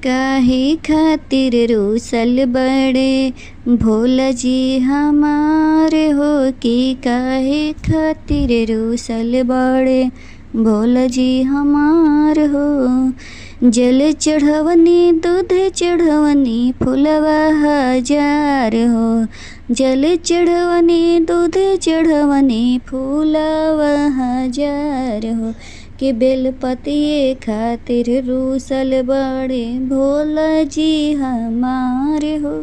काहे खातिर रूसल बड़े भोला जी हमारे हो कि काहे खातिर रूसल बड़े भोला जी हमार हो। जल चढ़वनी दूध चढ़वनी फुलवा हजार हो। जल चढ़वनी दूध चढ़वनी फुलवा हजार हो कि बेलपतिये खातिर रूसल बड़े भोला जी हमारे हो।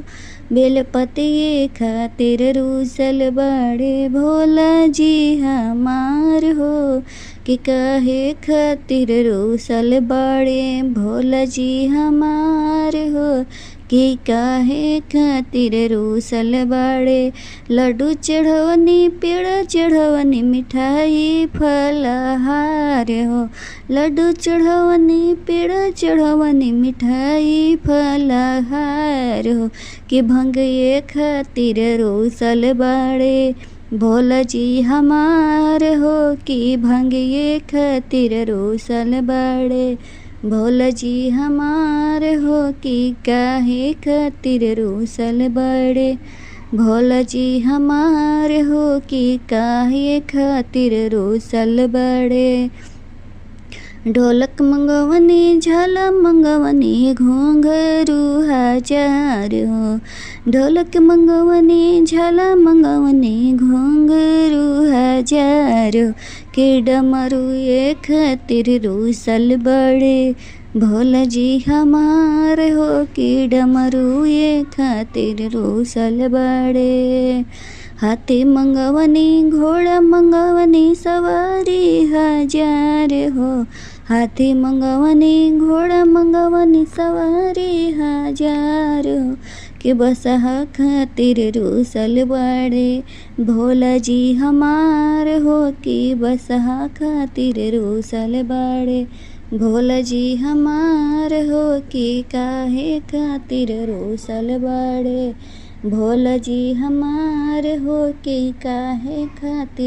बेलपतिये खातिर रूसल बड़े भोला जी हमार हो कि काहे खातिर रूसल बड़े भोला जी हमार हो कि काहे खातिर रूसल बड़े। लड्डू चढ़वनी पेड़ा चढ़वनी मिठाई फलहार हो। लड्डू चढ़वनी पेड़ा चढ़वनी मिठाई फलहार हो कि भंगिए खातिर रूसल बड़े भोला जी हमार हो कि भंगिए खातिर रूसल बड़े भोला जी हमार हो कि काहे खातिर रूसल बड़े भोला जी हमार हो कि काहे खातिर रूसल बड़े। ढोलक मंगवनी झाला मंगवनी घुंघरू हजार हो। ढोलक मंगवनी झाला मंगवनी घुंघरू हजार हो कि डमरू ये खातिर रूसल बड़े भोला जी हमार हो कि डमरू ये खातिर रूसल बड़े। हाथी मंगवनी घोड़ा मंगवनी सवारी हजार हो। हाथी मंगवनी घोड़ा मंगवनी सवारी हजार हो कि बसहा खातिर रूसल बड़े भोला जी हमार हो कि बसहा खातिर रूसल बड़े भोला जी हमार हो कि काहे खातिर रूसल बड़े भोला जी हमार हो कि काहे खातिर